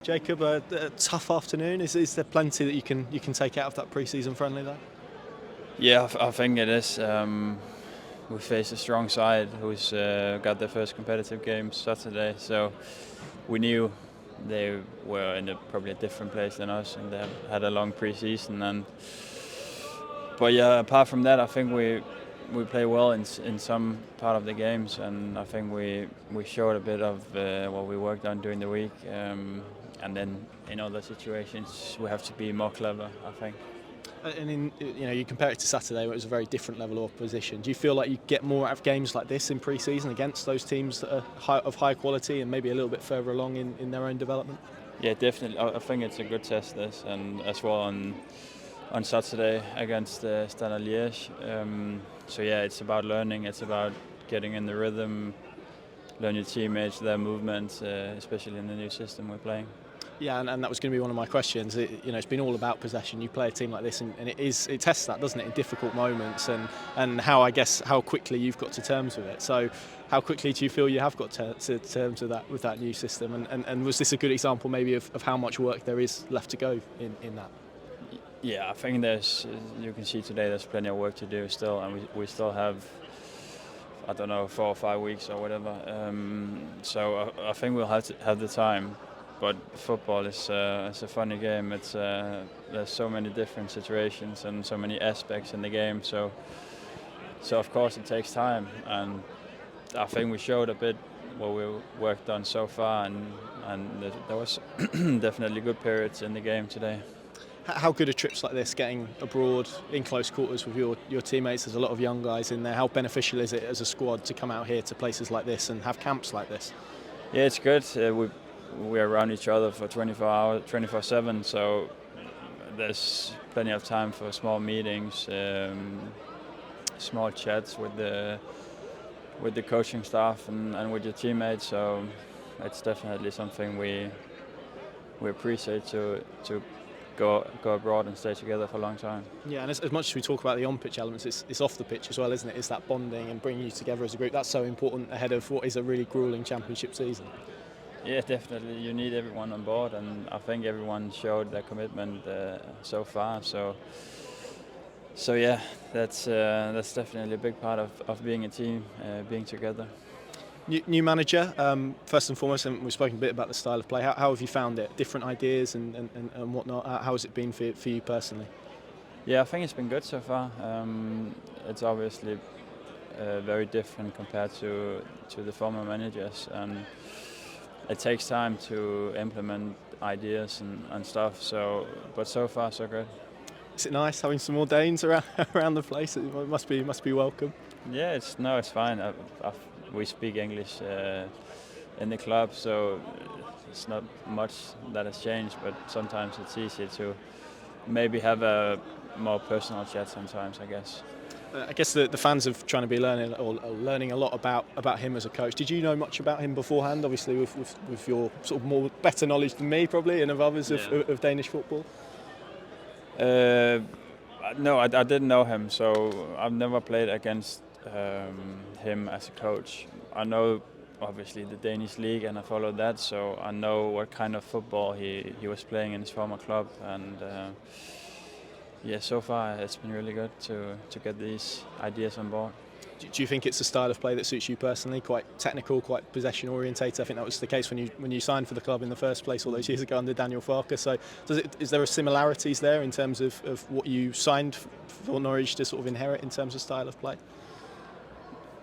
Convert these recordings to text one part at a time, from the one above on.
Jacob, a tough afternoon. Is there plenty that you can take out of that pre-season friendly though? Yeah, I think it is. We face a strong side who's got their first competitive game Saturday, so we knew they were in probably a different place than us, and they had a long pre-season. But yeah, apart from that, I think we play well in some part of the games, and I think we showed a bit of what we worked on during the week. And then in other situations, we have to be more clever, I think. And you compare it to Saturday, where it was a very different level of opposition. Do you feel like you get more out of games like this in pre-season against those teams that are of high quality and maybe a little bit further along in their own development? Yeah, definitely. I think it's a good test, this, and as well on Saturday against Stade Liège. So yeah, it's about learning. It's about getting in the rhythm, learn your teammates, their movements, especially in the new system we're playing. Yeah, and that was going to be one of my questions. It's been all about possession. You play a team like this, and it tests that, doesn't it, in difficult moments, and how quickly you've got to terms with it. So, how quickly do you feel you have got to terms with that new system? And was this a good example, maybe, of how much work there is left to go in that? Yeah, I think you can see today there's plenty of work to do still, and we still have, I don't know, 4 or 5 weeks or whatever. So I think we'll have the time. But football is it's a funny game. There's so many different situations and so many aspects in the game. So of course it takes time, and I think we showed a bit what we worked on so far, and there was definitely good periods in the game today. How good are trips like this, getting abroad in close quarters with your teammates? There's a lot of young guys in there. How beneficial is it as a squad to come out here to places like this and have camps like this? Yeah, it's good. We're around each other for 24 hours, 24/7. So there's plenty of time for small meetings, small chats with the coaching staff and with your teammates. So it's definitely something we appreciate to go abroad and stay together for a long time. Yeah, and as much as we talk about the on-pitch elements, it's off the pitch as well, isn't it? It's that bonding and bringing you together as a group. That's so important ahead of what is a really gruelling championship season. Yeah, definitely. You need everyone on board, and I think everyone showed their commitment so far. So yeah, that's definitely a big part of being a team, being together. New manager, first and foremost, and we've spoken a bit about the style of play. How have you found it? Different ideas and whatnot. How has it been for you personally? Yeah, I think it's been good so far. It's obviously very different compared to the former managers, and it takes time to implement ideas and stuff. But so far so good. Is it nice having some more Danes around the place? It must be welcome. Yeah, it's fine. We speak English in the club, so it's not much that has changed. But sometimes it's easier to maybe have a more personal chat. Sometimes, I guess. I guess the fans are trying to be learning a lot about him as a coach. Did you know much about him beforehand? Obviously, with your sort of better knowledge than me, probably, and of others of Danish football. No, I didn't know him, so I've never played against him as a coach. I know obviously the Danish league, and I follow that, so I know what kind of football he was playing in his former club, and. Yeah, so far it's been really good to get these ideas on board. Do you think it's a style of play that suits you personally? Quite technical, quite possession orientated. I think that was the case when you signed for the club in the first place all those years ago under Daniel Farke. So, is there similarities there in terms of what you signed for Norwich to sort of inherit in terms of style of play?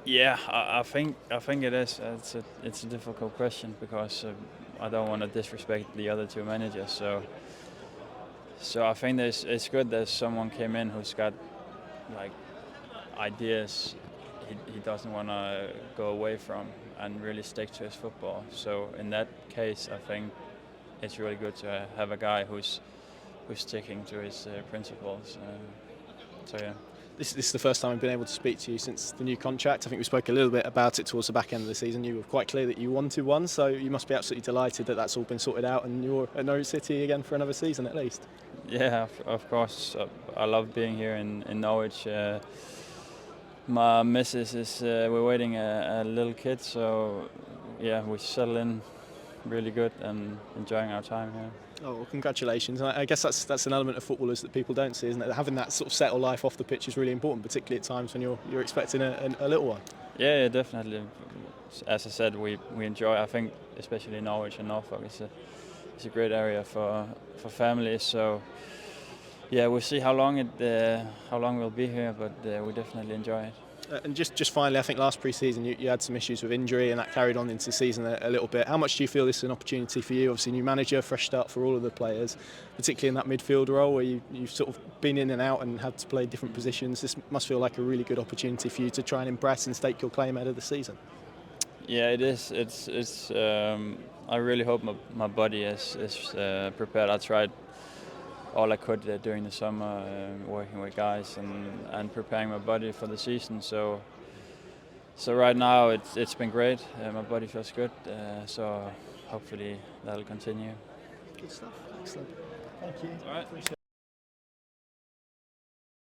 Yeah, I think it is. It's a difficult question because I don't want to disrespect the other two managers. So I think it's good that someone came in who's got like ideas he doesn't want to go away from and really stick to his football. So in that case, I think it's really good to have a guy who's sticking to his principles. So yeah. This is the first time I've been able to speak to you since the new contract. I think we spoke a little bit about it towards the back end of the season. You were quite clear that you wanted one, so you must be absolutely delighted that that's all been sorted out and you're at Norwich City again for another season at least. Yeah, of course. I love being here in Norwich. My missus is we're waiting a little kid, so yeah, we settle in really good and enjoying our time here. Oh, well, congratulations. I guess that's an element of footballers that people don't see, isn't it? Having that sort of settled life off the pitch is really important, particularly at times when you're expecting a little one. Yeah, definitely. As I said, we enjoy. I think especially Norwich and Norfolk is a great area for families. So yeah, we'll see how long we'll be here, but we definitely enjoy it. And just finally, I think last pre-season you had some issues with injury, and that carried on into the season a little bit. How much do you feel this is an opportunity for you? Obviously, new manager, fresh start for all of the players, particularly in that midfield role where you've sort of been in and out and had to play different positions. This must feel like a really good opportunity for you to try and impress and stake your claim ahead of the season. Yeah, it is. It's. I really hope my body is prepared. I tried all I could during the summer, working with guys and preparing my body for the season. So right now it's been great. My body feels good. So hopefully that'll continue. Good stuff. Excellent. Thank you. All right.